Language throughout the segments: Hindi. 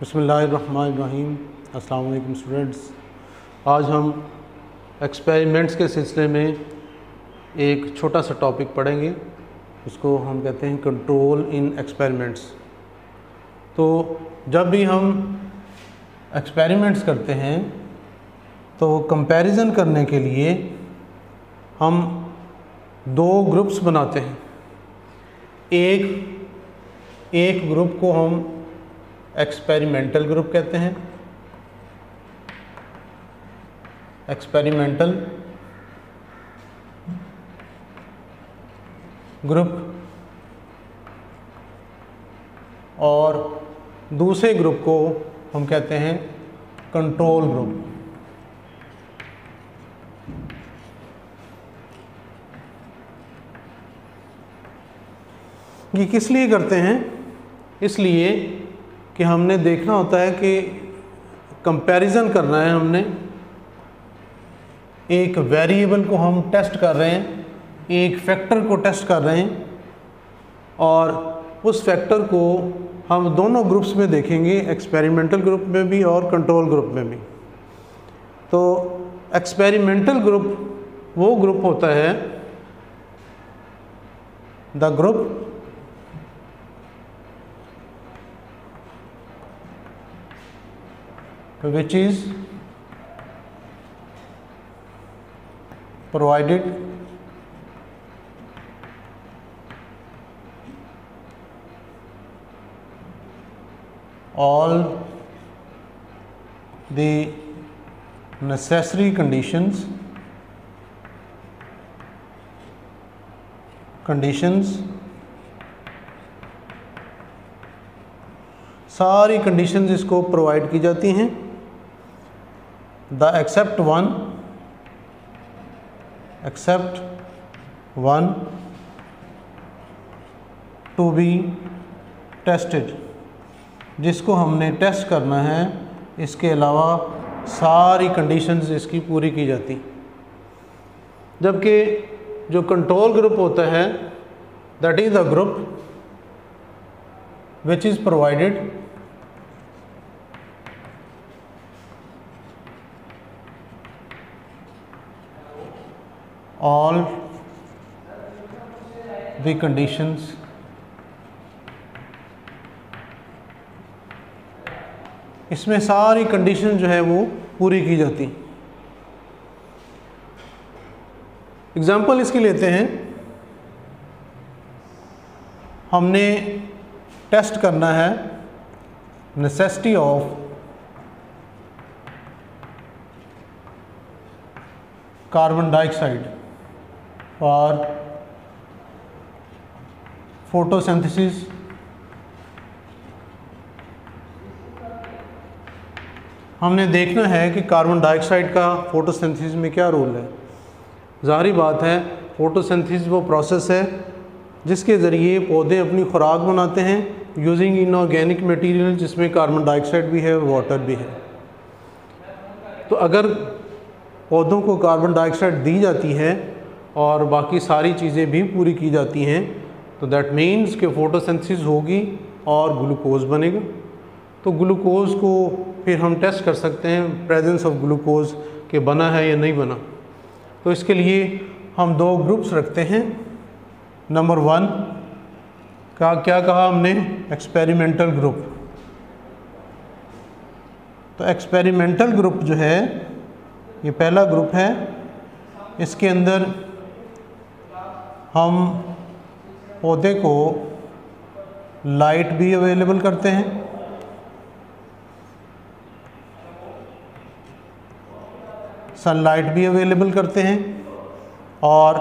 बिस्मिल्लाहिर्रहमानिर्रहीम। अस्सलाम वालेकुम स्टूडेंट्स। आज हम एक्सपेरिमेंट्स के सिलसिले में एक छोटा सा टॉपिक पढ़ेंगे, उसको हम कहते हैं कंट्रोल इन एक्सपेरिमेंट्स। तो जब भी हम एक्सपेरिमेंट्स करते हैं तो कंपैरिजन करने के लिए हम दो ग्रुप्स बनाते हैं। एक ग्रुप को हम एक्सपेरिमेंटल ग्रुप कहते हैं, एक्सपेरिमेंटल ग्रुप, और दूसरे ग्रुप को हम कहते हैं कंट्रोल ग्रुप। ये किस लिए करते हैं? इसलिए कि हमने देखना होता है कि कंपैरिजन करना है। हमने एक वेरिएबल को हम टेस्ट कर रहे हैं, एक फैक्टर को टेस्ट कर रहे हैं, और उस फैक्टर को हम दोनों ग्रुप्स में देखेंगे, एक्सपेरिमेंटल ग्रुप में भी और कंट्रोल ग्रुप में भी। तो एक्सपेरिमेंटल ग्रुप वो ग्रुप होता है, the group which is provided all the necessary conditions सारी कंडीशंस इसको प्रोवाइड की जाती हैं। The except one to be tested, जिसको हमने टेस्ट करना है, इसके अलावा सारी कंडीशंस इसकी पूरी की जाती। जबकि जो कंट्रोल ग्रुप होता है, that is the group which is provided all the conditions इसमें सारी कंडीशन जो है वो पूरी की जाती। एग्जाम्पल इसकी लेते हैं। हमने टेस्ट करना है necessity of carbon dioxide for photosynthesis. हमने देखना है कि कार्बन डाइऑक्साइड का फोटोसिंथेसिस में क्या रोल है। ज़ाहिर बात है, फोटोसिंथेसिस वो प्रोसेस है जिसके ज़रिए पौधे अपनी खुराक बनाते हैं यूजिंग इनऑर्गेनिक मटेरियल, जिसमें कार्बन डाइऑक्साइड भी है और वाटर भी है। तो अगर पौधों को कार्बन डाइऑक्साइड दी जाती है और बाकी सारी चीज़ें भी पूरी की जाती हैं, तो दैट मीन्स कि फोटोसिंथेसिस होगी और ग्लूकोज बनेगा। तो ग्लूकोज को फिर हम टेस्ट कर सकते हैं प्रेजेंस ऑफ ग्लूकोज के बना है या नहीं बना। तो इसके लिए हम दो ग्रुप्स रखते हैं। नंबर 1 का क्या कहा हमने? Experimental group. तो एक्सपेरिमेंटल ग्रुप जो है, ये पहला ग्रुप है। इसके अंदर हम पौधे को लाइट भी अवेलेबल करते हैं, सनलाइट भी अवेलेबल करते हैं, और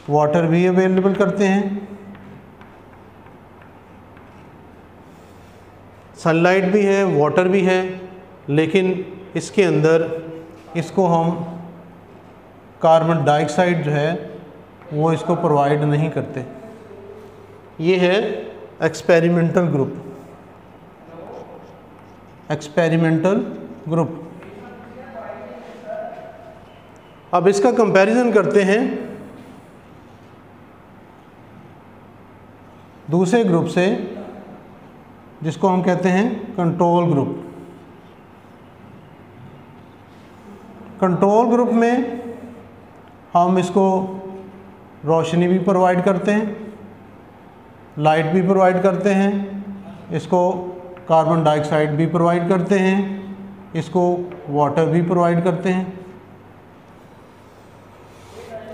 वाटर भी अवेलेबल करते हैं। सनलाइट भी है, वाटर भी है, लेकिन इसके अंदर इसको हम कार्बन डाइऑक्साइड जो है वो इसको प्रोवाइड नहीं करते। ये है एक्सपेरिमेंटल ग्रुप। Experimental group. अब इसका कंपैरिजन करते हैं दूसरे ग्रुप से जिसको हम कहते हैं कंट्रोल ग्रुप। कंट्रोल ग्रुप में हम इसको रोशनी भी प्रोवाइड करते हैं, लाइट भी प्रोवाइड करते हैं, इसको कार्बन डाइऑक्साइड भी प्रोवाइड करते हैं, इसको वाटर भी प्रोवाइड करते हैं।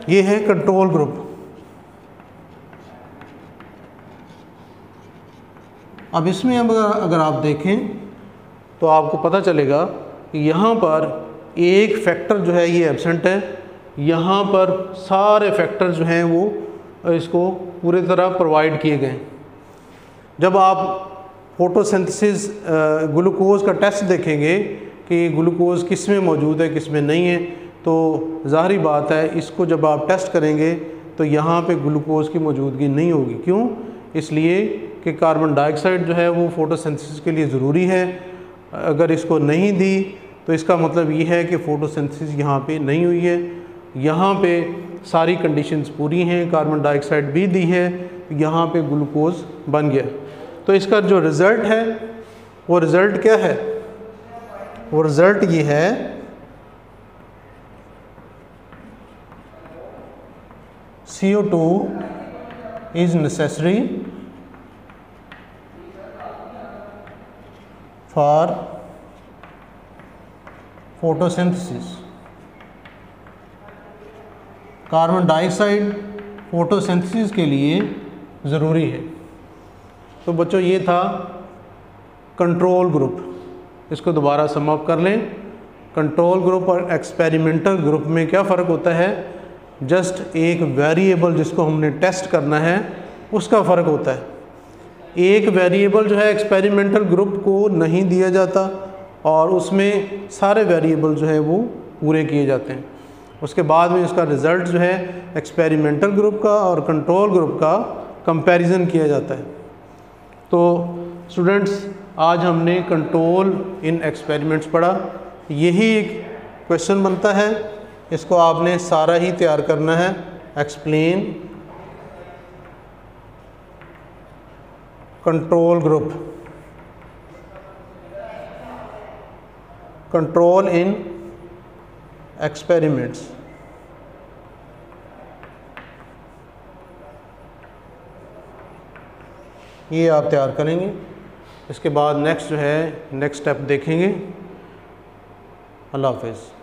ये है कंट्रोल ग्रुप। अब इसमें अगर आप देखें तो आपको पता चलेगा कि यहाँ पर एक फैक्टर जो है ये एब्सेंट है, यहाँ पर सारे फैक्टर जो हैं वो इसको पूरी तरह प्रोवाइड किए गए। जब आप फोटोसिंथेसिस ग्लूकोज का टेस्ट देखेंगे कि ग्लूकोज किस में मौजूद है किस में नहीं है, तो ज़ाहिरी बात है इसको जब आप टेस्ट करेंगे तो यहाँ पे ग्लूकोज की मौजूदगी नहीं होगी। क्यों? इसलिए कि कार्बन डाइऑक्साइड जो है वो फोटोसिंथेसिस के लिए ज़रूरी है। अगर इसको नहीं दी तो इसका मतलब ये है कि फ़ोटोसिंथेसिस यहाँ पे नहीं हुई है। यहाँ पे सारी कंडीशंस पूरी हैं, कार्बन डाइऑक्साइड भी दी है, यहाँ पे ग्लूकोज बन गया। तो इसका जो रिज़ल्ट है वो रिज़ल्ट क्या है? वो रिज़ल्ट ये है CO2 is necessary for photosynthesis। Carbon dioxide photosynthesis के लिए ज़रूरी है। तो बच्चों ये था कंट्रोल ग्रुप। इसको दोबारा सम अप कर लें। कंट्रोल ग्रुप और एक्सपेरिमेंटल ग्रुप में क्या फ़र्क होता है? जस्ट एक वेरिएबल जिसको हमने टेस्ट करना है उसका फ़र्क होता है। एक वेरिएबल जो है एक्सपेरिमेंटल ग्रुप को नहीं दिया जाता और उसमें सारे वेरिएबल जो है वो पूरे किए जाते हैं। उसके बाद में उसका रिज़ल्ट जो है एक्सपेरिमेंटल ग्रुप का और कंट्रोल ग्रुप का कंपैरिजन किया जाता है। तो स्टूडेंट्स आज हमने कंट्रोल इन एक्सपेरिमेंट्स पढ़ा। यही एक क्वेश्चन बनता है, इसको आपने सारा ही तैयार करना है। एक्सप्लेन कंट्रोल ग्रुप, कंट्रोल इन एक्सपेरिमेंट्स। ये आप तैयार करेंगे। इसके बाद नेक्स्ट जो है नेक्स्ट स्टेप देखेंगे। अल्लाह हाफ़िज़।